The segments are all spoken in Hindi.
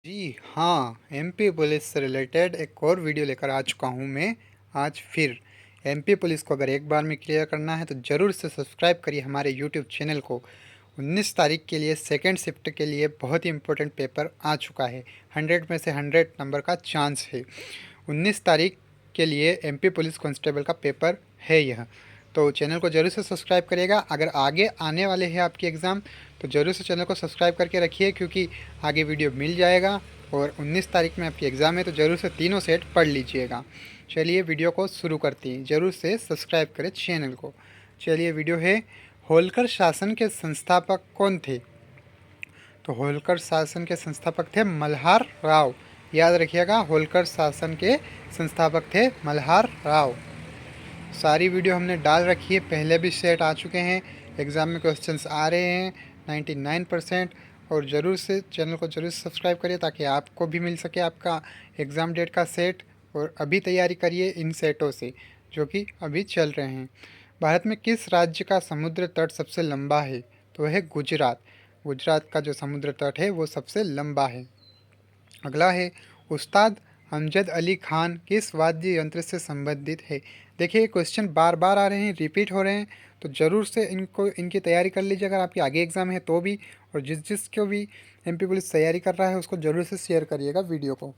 जी हाँ, एमपी पुलिस से रिलेटेड एक और वीडियो लेकर आ चुका हूँ मैं आज फिर। एमपी पुलिस को अगर एक बार में क्लियर करना है तो ज़रूर से सब्सक्राइब करिए हमारे यूट्यूब चैनल को। 19 तारीख के लिए सेकंड शिफ्ट के लिए बहुत ही इंपॉर्टेंट पेपर आ चुका है। 100 में से 100 नंबर का चांस है। 19 तारीख के लिए एमपी पुलिस कांस्टेबल का पेपर है यह। तो चैनल को ज़रूर से सब्सक्राइब करिएगा। अगर आगे आने वाले हैं आपके एग्ज़ाम तो ज़रूर से चैनल को सब्सक्राइब करके रखिए, क्योंकि आगे वीडियो मिल जाएगा। और 19 तारीख में आपकी एग्ज़ाम है तो ज़रूर से तीनों सेट पढ़ लीजिएगा। चलिए वीडियो को शुरू करते हैं। ज़रूर से सब्सक्राइब करें चैनल को। चलिए वीडियो है, होलकर शासन के संस्थापक कौन थे? तो होलकर शासन के संस्थापक थे मल्हार राव। याद रखिएगा, होलकर शासन के संस्थापक थे मल्हार राव। सारी वीडियो हमने डाल रखी है, पहले भी सेट आ चुके हैं, एग्ज़ाम में क्वेश्चंस आ रहे हैं 99%। और ज़रूर से चैनल को ज़रूर सब्सक्राइब करिए ताकि आपको भी मिल सके आपका एग्ज़ाम डेट का सेट। और अभी तैयारी करिए इन सेटों से जो कि अभी चल रहे हैं। भारत में किस राज्य का समुद्र तट सबसे लंबा है? तो वह है गुजरात। गुजरात का जो समुद्र तट है वो सबसे लंबा है। अगला है, उस्ताद अमजद अली खान किस वाद्य यंत्र से संबंधित है? देखिए क्वेश्चन बार बार आ रहे हैं, रिपीट हो रहे हैं, तो ज़रूर से इनकी तैयारी कर लीजिए अगर आपके आगे एग्ज़ाम है तो भी। और जिसको भी एमपी पुलिस तैयारी कर रहा है उसको ज़रूर से शेयर करिएगा वीडियो को।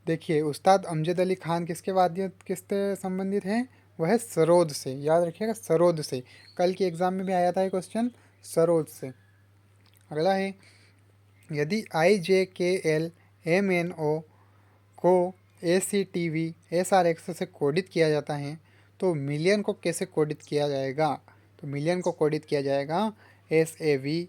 देखिए उस्ताद अमजद अली खान किसके वाद्य किससे संबंधित हैं? वह है सरोद से। याद रखिएगा, सरोद से। कल के एग्ज़ाम में भी आया था ये क्वेश्चन, सरोद से। अगला है, यदि IJKL MNO को ACTV SRX से कोडित किया जाता है तो मिलियन को कैसे कोडित किया जाएगा? तो मिलियन को कोडित किया जाएगा SAVVAXR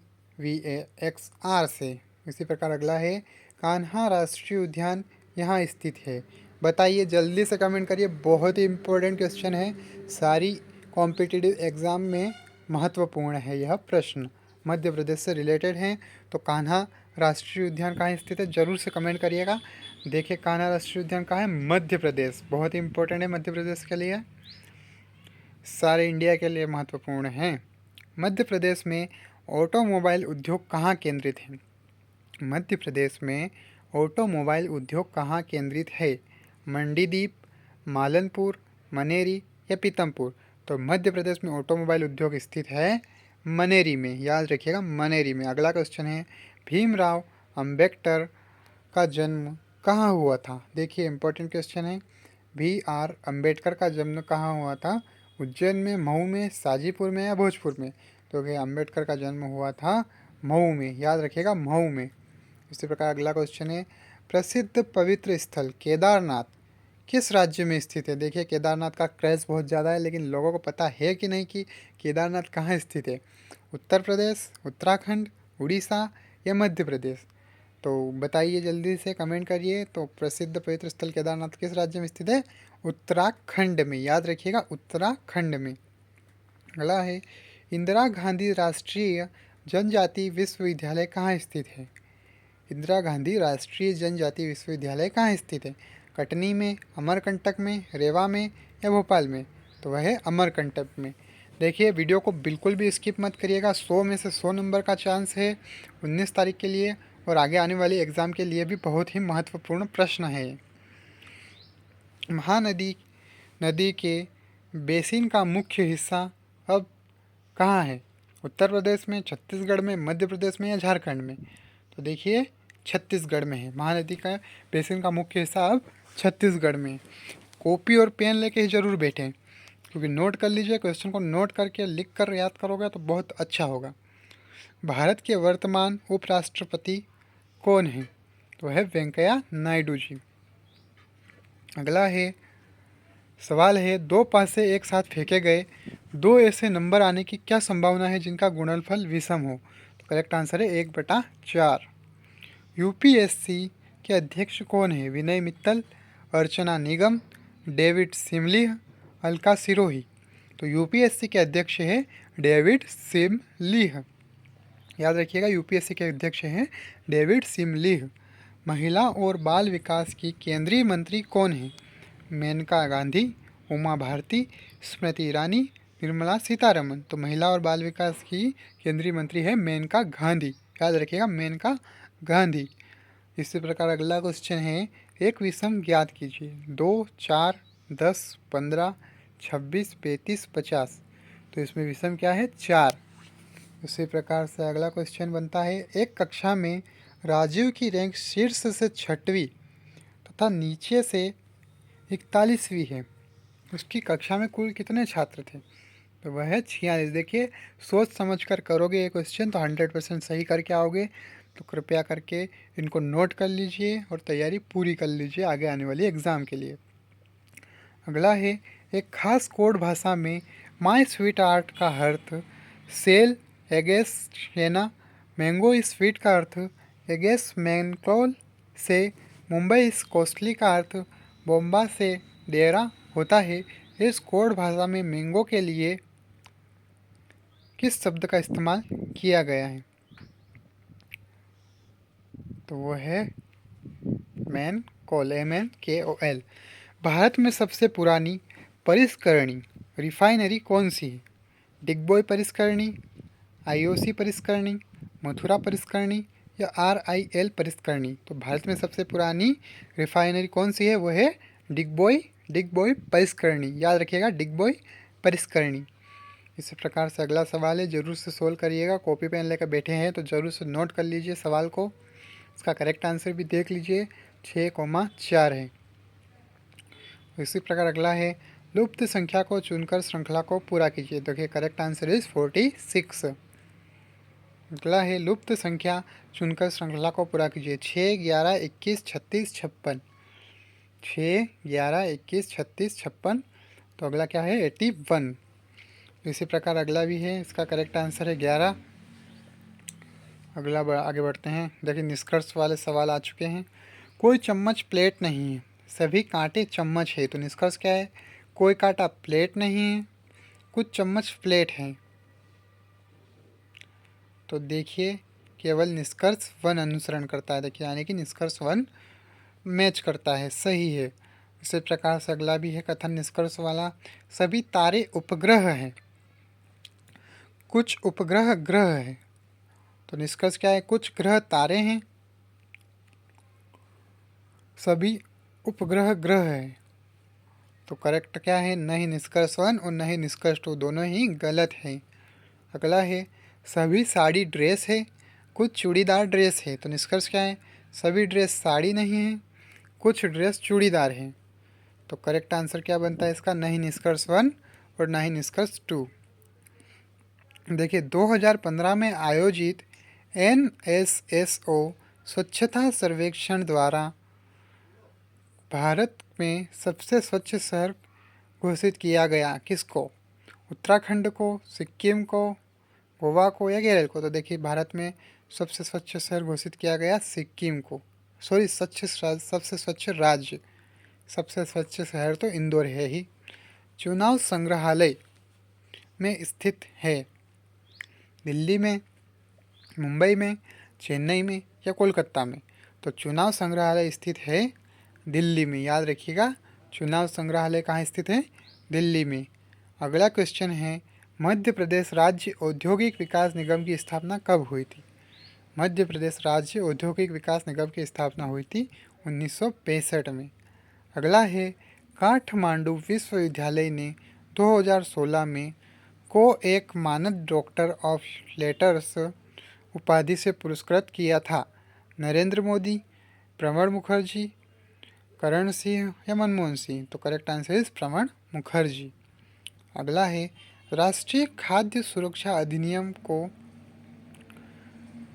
से। इसी प्रकार अगला है, कान्हा राष्ट्रीय उद्यान यहाँ स्थित है। बताइए, जल्दी से कमेंट करिए, बहुत ही इम्पोर्टेंट क्वेश्चन है। सारी कॉम्पिटिटिव एग्ज़ाम में महत्वपूर्ण है यह प्रश्न, मध्य प्रदेश से रिलेटेड हैं। तो कान्हा राष्ट्रीय उद्यान कहाँ स्थित है, ज़रूर से कमेंट करिएगा। देखिए कान्हा राष्ट्रीय उद्यान कहाँ है? मध्य प्रदेश। बहुत ही इंपॉर्टेंट है मध्य प्रदेश के लिए, सारे इंडिया के लिए महत्वपूर्ण है। मध्य प्रदेश में ऑटोमोबाइल उद्योग कहाँ केंद्रित है? मध्य प्रदेश में ऑटोमोबाइल उद्योग कहाँ केंद्रित है? मंडीदीप, मालनपुर, मनेरी या पीतमपुर? तो मध्य प्रदेश में ऑटोमोबाइल उद्योग स्थित है मनेरी में। याद रखिएगा, मनेरी में। अगला क्वेश्चन है, भीमराव अंबेडकर का जन्म कहाँ हुआ था? देखिए इंपॉर्टेंट क्वेश्चन है। BR अंबेडकर का जन्म कहाँ हुआ था? उज्जैन में, मऊ में, साजीपुर में या भोजपुर में? तो क्या अंबेडकर का जन्म हुआ था मऊ में। याद रखिएगा, मऊ में। इसी प्रकार अगला क्वेश्चन है, प्रसिद्ध पवित्र स्थल केदारनाथ किस राज्य में स्थित है? देखिए केदारनाथ का क्रेज़ बहुत ज़्यादा है, लेकिन लोगों को पता है कि नहीं कि केदारनाथ कहाँ स्थित है? उत्तर प्रदेश, उत्तराखंड, उड़ीसा या मध्य प्रदेश? तो बताइए, जल्दी से कमेंट करिए। तो प्रसिद्ध पवित्र स्थल केदारनाथ किस राज्य में स्थित है? उत्तराखंड में। याद रखिएगा, उत्तराखंड में। अगला है, इंदिरा गांधी राष्ट्रीय जनजाति विश्वविद्यालय कहाँ स्थित है? इंदिरा गांधी राष्ट्रीय जनजाति विश्वविद्यालय कहाँ स्थित है? कटनी में, अमरकंटक में, रेवा में या भोपाल में? तो वह है अमरकंटक में। देखिए वीडियो को बिल्कुल भी स्किप मत करिएगा, 100 में से 100 नंबर का चांस है 19 तारीख के लिए। और आगे आने वाली एग्ज़ाम के लिए भी बहुत ही महत्वपूर्ण प्रश्न है। महानदी नदी के बेसिन का मुख्य हिस्सा अब कहाँ है? उत्तर प्रदेश में, छत्तीसगढ़ में, मध्य प्रदेश में या झारखंड में? तो देखिए छत्तीसगढ़ में है। महानदी का बेसिन का मुख्य हिस्सा अब छत्तीसगढ़ में। कॉपी और पेन लेके ही ज़रूर बैठें, क्योंकि नोट कर लीजिए, क्वेश्चन को नोट करके लिख कर याद करोगे तो बहुत अच्छा होगा। भारत के वर्तमान उपराष्ट्रपति कौन है? तो है वेंकैया नायडू जी। अगला है, सवाल है, दो पासे एक साथ फेंके गए दो ऐसे नंबर आने की क्या संभावना है जिनका गुणनफल विषम हो? तो करेक्ट आंसर है 1/4। यूपीएससी के अध्यक्ष कौन है? विनय मित्तल, अर्चना निगम, डेविड सिमलिह, अलका सिरोही? तो यूपीएससी के अध्यक्ष है डेविड सिमलिह। याद रखिएगा, यूपीएससी के अध्यक्ष हैं डेविड सिमलिह। महिला और बाल विकास की केंद्रीय मंत्री कौन है? मेनका गांधी, उमा भारती, स्मृति ईरानी, निर्मला सीतारमन? तो महिला और बाल विकास की केंद्रीय मंत्री है मेनका गांधी। याद रखिएगा, मेनका गांधी। इसी प्रकार अगला क्वेश्चन है, एक विषम ज्ञात कीजिए। 2, 4, 10, 15, 26, 35, 50। तो इसमें विषम क्या है? 4। उसी प्रकार से अगला क्वेश्चन बनता है, एक कक्षा में राजीव की रैंक शीर्ष से 6वीं तथा नीचे से 41वीं है। उसकी कक्षा में कुल कितने छात्र थे? तो वह है 46। देखिए, सोच समझ कर करोगे ये क्वेश्चन तो 100% सही करके आओगे। तो कृपया करके इनको नोट कर लीजिए और तैयारी पूरी कर लीजिए आगे आने वाली एग्ज़ाम के लिए। अगला है, एक खास कोड भाषा में माई स्वीट आर्ट का अर्थ सेल एगेस शेना, मैंगो इज स्वीट का अर्थ एगेस मैनक्लोल से, मुंबई इस कॉस्टली का अर्थ बोम्बा से डेरा होता है। इस कोड भाषा में मैंगो के लिए किस शब्द का इस्तेमाल किया गया है? तो वो है मैनकोल, MNKOL। भारत में सबसे पुरानी परिष्करणी रिफाइनरी कौन सी है? डिगबोई परिष्करणी, IOC परिष्करणी, मथुरा परिष्करणी या RIL परिष्करणी? तो भारत में सबसे पुरानी रिफाइनरी कौन सी है? वो है डिगबोई परिष्करणी। याद रखिएगा, डिगबोई परिष्करणी। इसी प्रकार से अगला सवाल है, ज़रूर से सोल्व करिएगा। कॉपी पेन लेकर बैठे हैं तो ज़रूर से नोट कर लीजिए सवाल को। इसका करेक्ट आंसर भी देख लीजिए, 6,4 है। इसी प्रकार अगला है, लुप्त संख्या को चुनकर श्रृंखला को पूरा कीजिए। देखिए, करेक्ट आंसर इज 46। अगला है, लुप्त संख्या चुनकर श्रृंखला को पूरा कीजिए। 6, 11, 21, 36, 56। 6, 11, 21, 36, 56। तो अगला क्या है? 81। इसी प्रकार अगला भी है, इसका करेक्ट आंसर है 11। अगला आगे बढ़ते हैं। देखिए, निष्कर्ष वाले सवाल आ चुके हैं। कोई चम्मच प्लेट नहीं है, सभी कांटे चम्मच है। तो निष्कर्ष क्या है? कोई कांटा प्लेट नहीं है, कुछ चम्मच प्लेट हैं। तो देखिए, केवल निष्कर्ष 1 अनुसरण करता है। देखिए, यानी कि निष्कर्ष 1 मैच करता है, सही है। इसी प्रकार से अगला भी है कथन निष्कर्ष वाला, सभी तारे उपग्रह हैं, कुछ उपग्रह ग्रह है। तो निष्कर्ष क्या है? कुछ ग्रह तारे हैं, सभी उपग्रह ग्रह है। तो करेक्ट क्या है? नहीं निष्कर्ष 1 और नहीं निष्कर्ष 2, दोनों ही गलत है। अगला है, सभी साड़ी ड्रेस है, कुछ चूड़ीदार ड्रेस है। तो निष्कर्ष क्या है? सभी ड्रेस साड़ी नहीं है, कुछ ड्रेस चूड़ीदार है। तो करेक्ट आंसर क्या बनता है इसका? नहीं निष्कर्ष 1 और नहीं निष्कर्ष 2। देखिए, 2015 में आयोजित NSSO स्वच्छता सर्वेक्षण द्वारा भारत में सबसे स्वच्छ शहर घोषित किया गया किसको? उत्तराखंड को, सिक्किम को, गोवा को या केरल को? तो देखिए, भारत में सबसे स्वच्छ शहर घोषित किया गया सिक्किम को। सॉरी, सबसे स्वच्छ राज्य, सबसे स्वच्छ शहर तो इंदौर है ही। चुनाव संग्रहालय में स्थित है, दिल्ली में, मुंबई में, चेन्नई में या कोलकाता में? तो चुनाव संग्रहालय स्थित है दिल्ली में। याद रखिएगा, चुनाव संग्रहालय कहाँ स्थित है? दिल्ली में। अगला क्वेश्चन है, मध्य प्रदेश राज्य औद्योगिक विकास निगम की स्थापना कब हुई थी? मध्य प्रदेश राज्य औद्योगिक विकास निगम की स्थापना हुई थी 1965 में। अगला है, काठमांडू विश्वविद्यालय ने 2016 में को एक मानद डॉक्टर ऑफ लेटर्स उपाधि से पुरस्कृत किया था? नरेंद्र मोदी, प्रणब मुखर्जी, करण सिंह या मनमोहन सिंह? तो correct answer is Pranab Mukherjee. अगला है, राष्ट्रीय खाद्य सुरक्षा अधिनियम को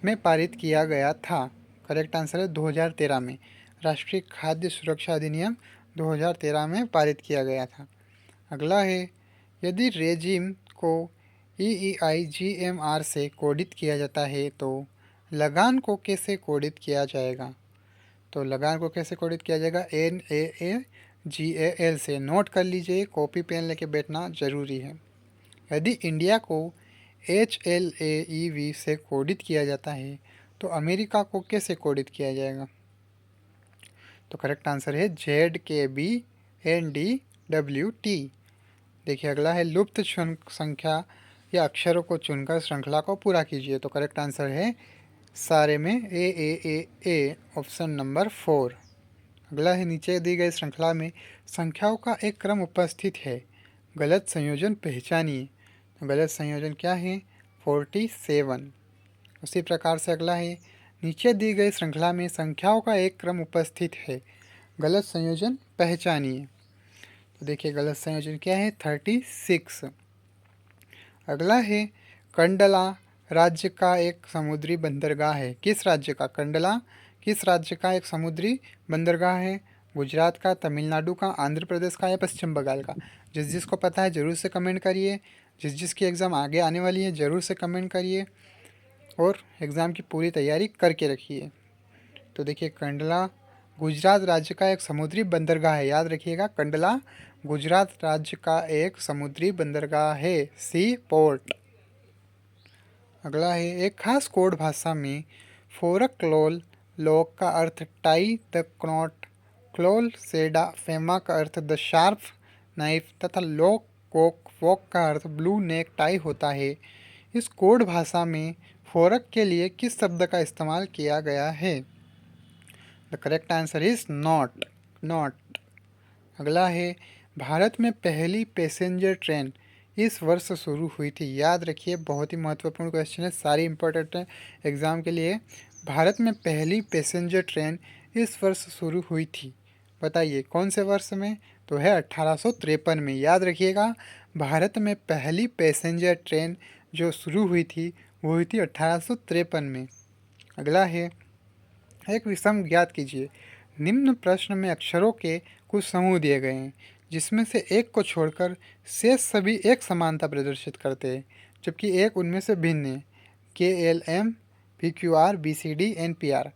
में पारित किया गया था? करेक्ट आंसर है 2013 में। राष्ट्रीय खाद्य सुरक्षा अधिनियम 2013 में पारित किया गया था। अगला है, यदि रेजिम को EEI-GMR से कोडित किया जाता है तो लगान को कैसे कोडित किया जाएगा? तो लगान को कैसे कोडित किया जाएगा? NAAGAL से। नोट कर लीजिए, कॉपी पेन लेके बैठना ज़रूरी है। यदि इंडिया को HLAEV से कोडित किया जाता है तो अमेरिका को कैसे कोडित किया जाएगा? तो करेक्ट आंसर है ZKBNDWT। देखिए, अगला है, लुप्त संख्या या अक्षरों को चुनकर श्रृंखला को पूरा कीजिए। तो करेक्ट आंसर है सारे में ए ऑप्शन नंबर 4। अगला है, नीचे दी गई श्रृंखला में संख्याओं का एक क्रम उपस्थित है, गलत संयोजन पहचानिए। तो गलत संयोजन क्या है? 47। उसी प्रकार से अगला है, नीचे दी गई श्रृंखला में संख्याओं का एक क्रम उपस्थित है, गलत संयोजन पहचानिए। तो देखिए गलत संयोजन क्या है? 36। अगला है, कंडला राज्य का एक समुद्री बंदरगाह है। किस राज्य का? कंडला किस राज्य का एक समुद्री बंदरगाह है? गुजरात का, तमिलनाडु का, आंध्र प्रदेश का या पश्चिम बंगाल का? जिस जिसको पता है ज़रूर से कमेंट करिए। जिस जिसकी एग्ज़ाम आगे आने वाली है ज़रूर से कमेंट करिए और एग्ज़ाम की पूरी तैयारी करके रखिए। तो देखिए कंडला गुजरात राज्य का एक समुद्री बंदरगाह है, याद रखिएगा, कंडला गुजरात राज्य का एक समुद्री बंदरगाह है, सी पोर्ट। अगला है, एक खास कोड भाषा में फोरक क्लोल लॉक का अर्थ टाई द क्नॉट, क्लोल सेडा फेमा का अर्थ द शार्प नाइफ तथा लॉक कोक वॉक का अर्थ ब्लू नेक टाई होता है। इस कोड भाषा में फोरक के लिए किस शब्द का इस्तेमाल किया गया है? The correct answer is not, not. अगला है, भारत में पहली पैसेंजर ट्रेन इस वर्ष शुरू हुई थी। याद रखिए, बहुत ही महत्वपूर्ण क्वेश्चन है, सारी इंपॉर्टेंट है एग्ज़ाम के लिए। भारत में पहली पैसेंजर ट्रेन इस वर्ष शुरू हुई थी, बताइए कौन से वर्ष में? तो है 1853 में। याद रखिएगा, भारत में पहली पैसेंजर ट्रेन जो शुरू हुई थी वो हुई थी 1853 में। अगला है, एक विषम ज्ञात कीजिए। निम्न प्रश्न में अक्षरों के कुछ समूह दिए गए हैं, जिसमें से एक को छोड़कर शेष सभी एक समानता प्रदर्शित करते हैं, जबकि एक उनमें से भिन्न है। KLM, PQR, BCD, NPR।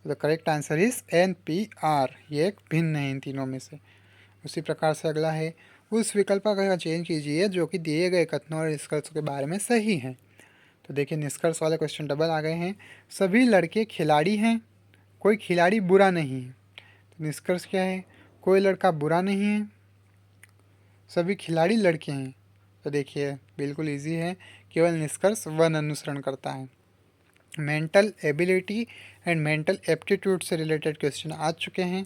The correct answer is NPR, ये एक भिन्न है इन तीनों में से। उसी प्रकार से अगला है, उस विकल्प का चयन कीजिए जो कि दिए गए कथनों और निष्कर्षों के बारे में सही है। तो देखिए निष्कर्ष वाले क्वेश्चन डबल आ गए हैं। सभी लड़के खिलाड़ी हैं, कोई खिलाड़ी बुरा नहीं है। तो निष्कर्ष क्या है? कोई लड़का बुरा नहीं है, सभी खिलाड़ी लड़के हैं। तो देखिए बिल्कुल इजी है, केवल निष्कर्ष वन अनुसरण करता है। Mental ability and mental aptitude से रिलेटेड क्वेश्चन आ चुके हैं।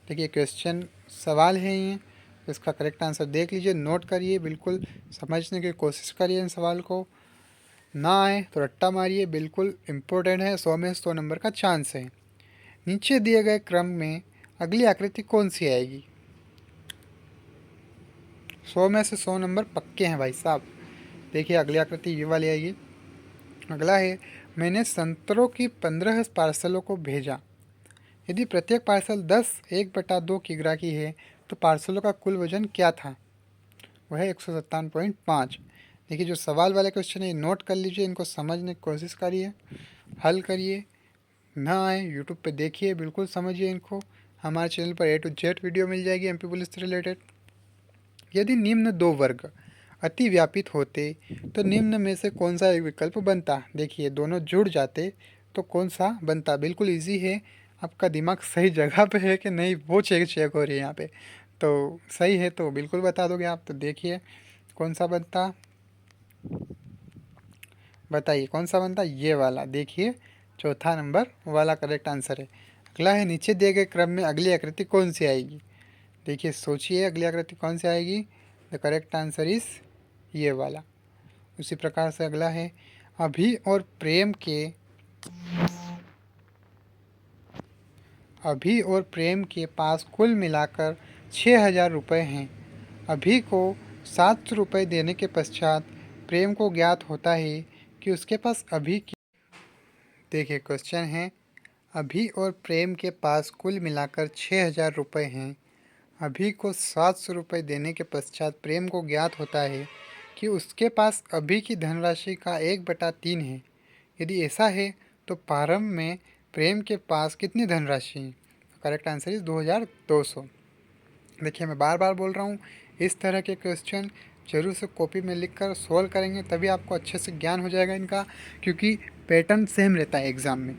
देखिए क्वेश्चन सवाल है ये, इसका करेक्ट आंसर देख लीजिए, नोट करिए, बिल्कुल समझने की कोशिश करिए इन सवाल को। ना आए तो रट्टा मारिए, बिल्कुल इम्पोर्टेंट है, 100 में 100 नंबर का चांस है। नीचे दिए गए क्रम में अगली आकृति कौन सी आएगी? 100 में से 100 नंबर पक्के हैं भाई साहब। देखिए अगली आकृति ये वाली आएगी। अगला है, मैंने संतरों की 15 पार्सलों को भेजा। यदि प्रत्येक पार्सल 10 1/2 किग्रा की है तो पार्सलों का कुल वजन क्या था? वह है 157.5। देखिए जो सवाल वाले क्वेश्चन है नोट कर लीजिए, इनको समझने की कोशिश करिए, हल करिए। ना आए यूट्यूब पे देखिए, बिल्कुल समझिए इनको। हमारे चैनल पर A to Z वीडियो मिल जाएगी MP पुलिस से रिलेटेड। यदि निम्न दो वर्ग अति व्यापित होते तो निम्न में से कौन सा एक विकल्प बनता? देखिए दोनों जुड़ जाते तो कौन सा बनता? बिल्कुल इजी है, आपका दिमाग सही जगह पे है कि नहीं वो चेक हो रही है यहाँ पे। तो सही है तो बिल्कुल बता दोगे आप। तो देखिए कौन सा बनता, बताइए कौन सा बनता? ये वाला, देखिए चौथा नंबर वाला करेक्ट आंसर है। अगला है, नीचे दिए गए क्रम में अगली आकृति कौन सी आएगी? देखिए सोचिए अगली आकृति कौन सी आएगी? द करेक्ट आंसर इज ये वाला। उसी प्रकार से अगला है, अभी और प्रेम के पास कुल मिलाकर 6,000 रुपये हैं। अभी को 700 रुपये देने के पश्चात प्रेम को ज्ञात होता है कि उसके पास अभी की, देखिए क्वेश्चन है, अभी और प्रेम के पास कुल मिलाकर 6,000 रुपये हैं। अभी को 700 रुपये देने के पश्चात प्रेम को ज्ञात होता है कि उसके पास अभी की धनराशि का 1/3 है। यदि ऐसा है तो प्रारंभ में प्रेम के पास कितनी धनराशि है? Correct answer is 2,200। देखिए मैं बार बार बोल रहा हूँ, इस तरह के क्वेश्चन जरूर से कॉपी में लिख कर सोल्व करेंगे, तभी आपको अच्छे से ज्ञान हो जाएगा इनका, क्योंकि पैटर्न सेम रहता है एग्ज़ाम में।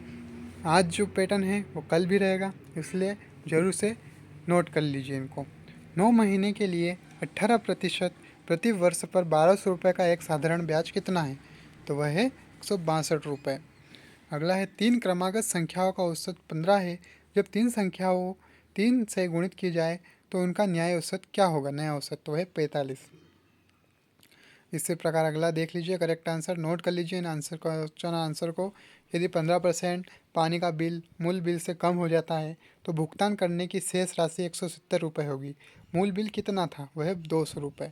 आज जो पैटर्न है वो कल भी रहेगा, इसलिए ज़रूर से नोट कर लीजिए इनको। 9 महीने के लिए 18% प्रति वर्ष पर 1,200 रुपये का एक साधारण ब्याज कितना है? तो वह है 162 रुपये। अगला है 3 क्रमागत संख्याओं का औसत 15 है। जब 3 संख्याओं 3 से गुणित की जाए तो उनका न्याय औसत क्या होगा? नया औसत तो है 45। इसी प्रकार अगला देख लीजिए, करेक्ट आंसर नोट कर लीजिए इन आंसर क्वेश्चन आंसर को। यदि 15% पानी का बिल मूल बिल से कम हो जाता है तो भुगतान करने की शेष राशि 170 रुपये होगी। मूल बिल कितना था? वह है 200 रुपये।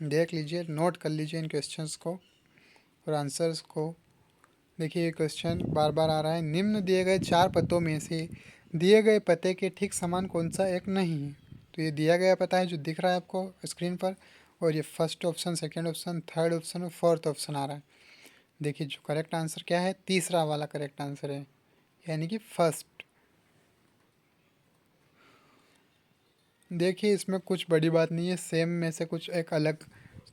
देख लीजिए, नोट कर लीजिए इन क्वेश्चंस को और आंसर्स को। देखिए ये क्वेश्चन बार बार आ रहा है। निम्न दिए गए 4 पतों में से दिए गए पते के ठीक समान कौन सा एक नहीं है? तो ये दिया गया पता है जो दिख रहा है आपको स्क्रीन पर, और ये first option, second option, third option और फोर्थ ऑप्शन आ रहा है। देखिए जो करेक्ट आंसर क्या है, तीसरा वाला करेक्ट आंसर है, यानी कि फर्स्ट। देखिए इसमें कुछ बड़ी बात नहीं है, सेम में से कुछ एक अलग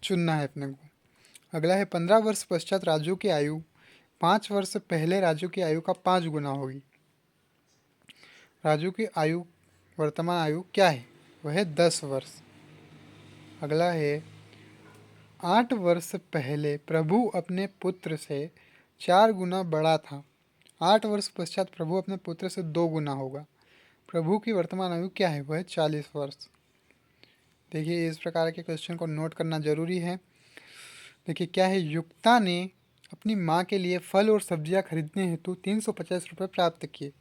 चुनना है अपने को। अगला है 15 वर्ष पश्चात राजू की आयु 5 वर्ष पहले राजू की आयु का 5 गुना होगी। राजू की आयु, वर्तमान आयु क्या है? वह है 10 वर्ष। अगला है 8 वर्ष पहले प्रभु अपने पुत्र से 4 गुना बड़ा था। 8 वर्ष पश्चात प्रभु अपने पुत्र से 2 गुना होगा। प्रभु की वर्तमान आयु क्या है? वह है 40 वर्ष। देखिए इस प्रकार के क्वेश्चन को नोट करना जरूरी है। देखिए क्या है, युक्ता ने अपनी माँ के लिए फल और सब्जियाँ खरीदने हेतु 350 रुपये प्राप्त किए।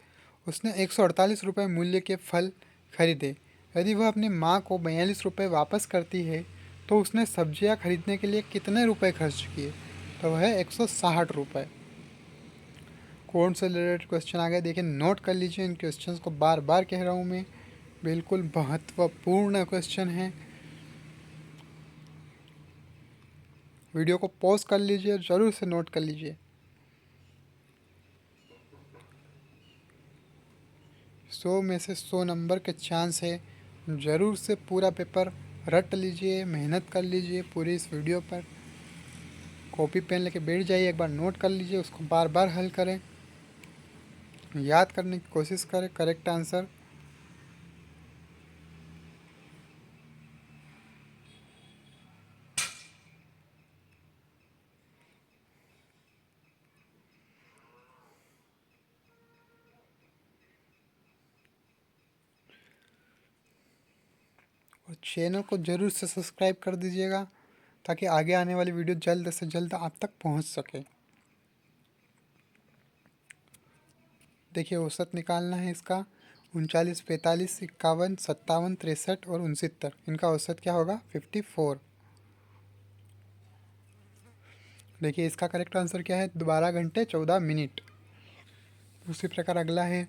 उसने 148 रुपये मूल्य के फल खरीदे। यदि वह अपनी माँ को 42 रुपये वापस करती है तो उसने सब्जियाँ खरीदने के लिए कितने रुपए खर्च किए? तो वह है 160 रुपये। कौन से रिलेटेड क्वेश्चन आ गए? देखिए नोट कर लीजिए इन क्वेश्चंस को, बार बार कह रहा हूँ मैं, बिल्कुल महत्वपूर्ण क्वेश्चन है। वीडियो को पॉज कर लीजिए, ज़रूर से नोट कर लीजिए। 100 में से 100 नंबर के चांस है। ज़रूर से पूरा पेपर रट लीजिए, मेहनत कर लीजिए पूरी इस वीडियो पर। कॉपी पेन लेके बैठ जाइए, एक बार नोट कर लीजिए, उसको बार बार हल करें, याद करने की कोशिश करें करेक्ट आंसर। और चैनल को ज़रूर से सब्सक्राइब कर दीजिएगा ताकि आगे आने वाली वीडियो जल्द से जल्द आप तक पहुंच सके। देखिए औसत निकालना है इसका, 39, 45, 51, 57, 63 और 69। इनका औसत क्या होगा? 54। देखिए इसका करेक्ट आंसर क्या है? 12 घंटे 14 मिनट। उसी प्रकार अगला है,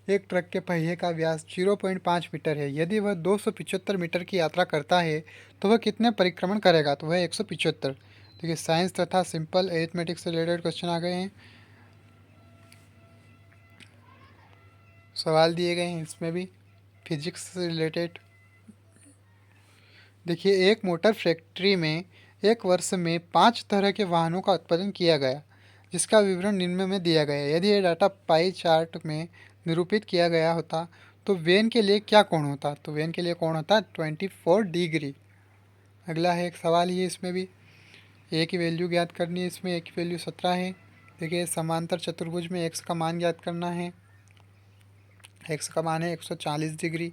एक ट्रक के पहिए का व्यास 0.5 मीटर है। यदि वह 275 मीटर की यात्रा करता है तो वह कितने परिक्रमण करेगा? तो वह 175। देखिए साइंस तथा सिंपल एरिथमेटिक्स से रिलेटेड क्वेश्चन आ गए हैं, सवाल दिए गए हैं इसमें भी फिजिक्स से रिलेटेड। देखिए एक मोटर फैक्ट्री में एक वर्ष में 5 तरह के वाहनों का उत्पादन किया गया, जिसका विवरण निम्न में दिया गया है। यदि ये डाटा पाई चार्ट में निरूपित किया गया होता तो वेन के लिए क्या कोण होता? तो वेन के लिए कोण होता 24 डिग्री। अगला है एक सवाल ही इसमें भी, ए की वैल्यू ज्ञात करनी है। इसमें ए की वैल्यू 17 है। देखिए समांतर चतुर्भुज में एक्स का मान ज्ञात करना है। एक्स का मान है 140 डिग्री।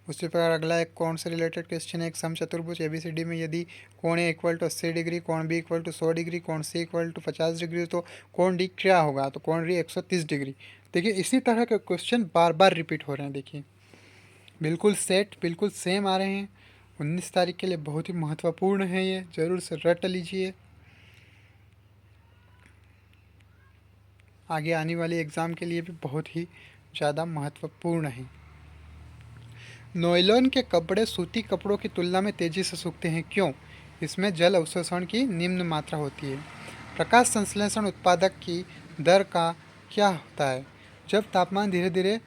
उसी प्रकार अगला एक कोण से रिलेटेड क्वेश्चन है, एक सम चतुर्भुज ABCD में यदि कोण ए इक्वल टू 80 डिग्री, कोण बी इक्वल टू 100 डिग्री, कोण सी इक्वल टू 50 डिग्री, तो कोण डी क्या होगा? तो कोण डी 130 डिग्री। देखिए इसी तरह के क्वेश्चन बार बार रिपीट हो रहे हैं। देखिए बिल्कुल सेट, बिल्कुल सेम आ रहे हैं। 19 तारीख के लिए बहुत ही महत्वपूर्ण है, ये ज़रूर से रट लीजिए, आगे आने वाली एग्ज़ाम के लिए भी बहुत ही ज़्यादा महत्वपूर्ण है। नॉयलॉन के कपड़े सूती कपड़ों की तुलना में तेज़ी से सूखते हैं, क्यों? इसमें जल अवशोषण की निम्न मात्रा होती है। प्रकाश संश्लेषण उत्पादक की दर का क्या होता है? जब तापमान धीरे धीरे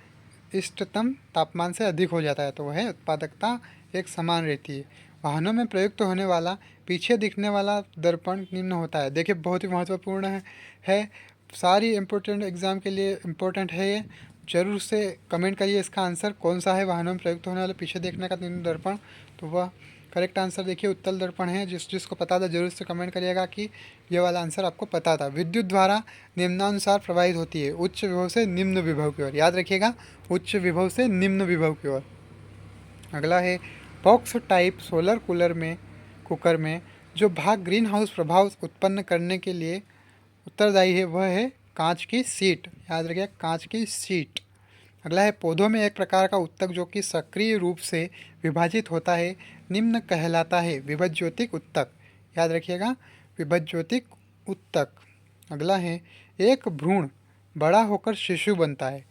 इष्टतम तापमान से अधिक हो जाता है तो वह उत्पादकता एक समान रहती है। वाहनों में प्रयुक्त होने वाला पीछे दिखने वाला दर्पण निम्न होता है। देखिए बहुत ही महत्वपूर्ण है, सारी इम्पोर्टेंट एग्ज़ाम के लिए इम्पोर्टेंट है ये। जरूर से कमेंट करिए इसका आंसर कौन सा है, वाहनों में प्रयुक्त होने वाला पीछे देखने का निम्न दर्पण। तो वह करेक्ट आंसर देखिए उत्तल दर्पण है। जिसको पता था जरूर से कमेंट करिएगा कि ये वाला आंसर आपको पता था। विद्युत धारा निम्नानुसार प्रवाहित होती है, उच्च विभव से निम्न विभव की ओर। याद रखिएगा, उच्च विभव से निम्न विभव की ओर। अगला है बॉक्स टाइप सोलर कुकर में जो भाग ग्रीन हाउस प्रभाव उत्पन्न करने के लिए उत्तरदायी है वह है कांच की शीट। याद रखिए, कांच की शीट। अगला है पौधों में एक प्रकार का उत्तक जो कि सक्रिय रूप से विभाजित होता है निम्न कहलाता है विभज्योतिक उत्तक। याद रखिएगा, विभज्योतिक उत्तक। अगला है एक भ्रूण बड़ा होकर शिशु बनता है,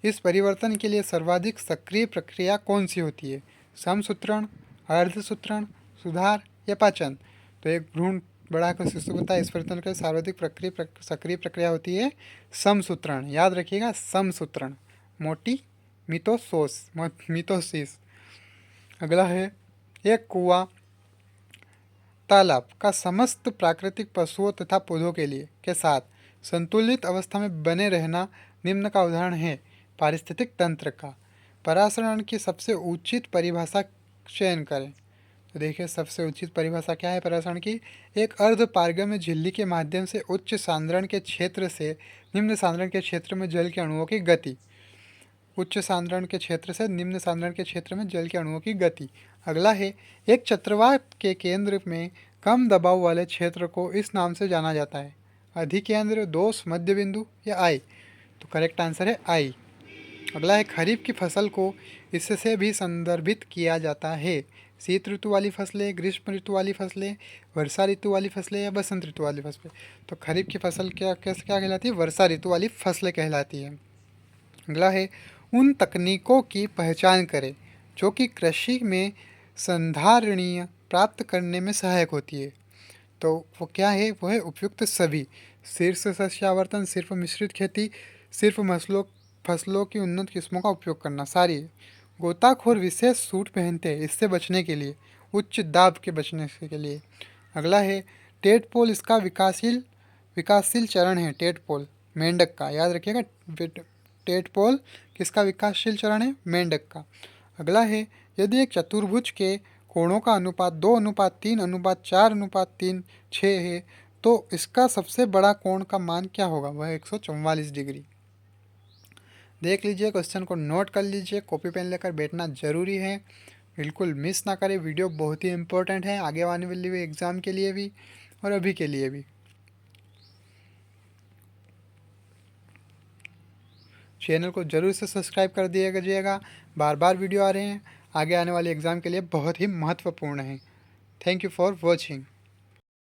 इस परिवर्तन के लिए सर्वाधिक सक्रिय प्रक्रिया कौन सी होती है? समसूत्रण, अर्धसूत्रण, सुधार या पाचन? तो एक भ्रूण बड़ा होकर शिशु बनता है, इस परिवर्तन के लिए सर्वाधिक सक्रिय प्रक्रिया होती है समसूत्रण। याद रखिएगा, समसूत्रण। मोटी मितोसिस। अगला है एक कुआं तालाब का समस्त प्राकृतिक पशुओं तथा पौधों के लिए के साथ संतुलित अवस्था में बने रहना निम्न का उदाहरण है पारिस्थितिक तंत्र का। परासरण की सबसे उचित परिभाषा चयन करें। तो देखिए, सबसे उचित परिभाषा क्या है परासरण की? एक अर्ध पारगम्य झिल्ली के माध्यम से उच्च सांद्रण के क्षेत्र से निम्न सांद्रण के क्षेत्र में जल के अणुओं की गति। उच्च सांद्रण के क्षेत्र से निम्न सांद्रण के क्षेत्र में जल के अणुओं की गति। अगला है एक चक्रवात के केंद्र में कम दबाव वाले क्षेत्र को इस नाम से जाना जाता है, अधिकेंद्र, दोष, मध्य बिंदु या आई? तो करेक्ट आंसर है आई। अगला है खरीफ की फसल को इससे भी संदर्भित किया जाता है, शीत ऋतु वाली फसलें, ग्रीष्म ऋतु वाली फसलें, वर्षा ऋतु वाली फसलें या बसंत ऋतु वाली फसलें? तो खरीफ की फसल क्या कहलाती है? वर्षा ऋतु वाली फसलें कहलाती है। अगला है उन तकनीकों की पहचान करें जो कि कृषि में संधारणीय प्राप्त करने में सहायक होती है। तो वो क्या है? वो है उपयुक्त सभी, शीर्ष सस्यावर्तन, सिर्फ मिश्रित खेती, सिर्फ फसलों की उन्नत किस्मों का उपयोग करना, सारी। गोताखोर विशेष सूट पहनते हैं इससे बचने के लिए, उच्च दाब के बचने के लिए। अगला है टेडपोल, इसका विकासशील चरण है टेडपोल, मेंढक का। याद रखिएगा, टेडपोल किसका विकासशील चरण है? मेंढक का। अगला है यदि एक चतुर्भुज के कोणों का अनुपात 2:3:4:3:6 है तो इसका सबसे बड़ा कोण का मान क्या होगा? वह 144 डिग्री। देख लीजिए, क्वेश्चन को नोट कर लीजिए, कॉपी पेन लेकर बैठना जरूरी है, बिल्कुल मिस ना करें। वीडियो बहुत ही इंपॉर्टेंट है आगे आने वाले एग्ज़ाम के लिए भी और अभी के लिए भी। चैनल को जरूर से सब्सक्राइब कर दिया बार बार वीडियो आ रहे हैं, आगे आने वाले एग्ज़ाम के लिए बहुत ही महत्वपूर्ण है। Thank you for watching.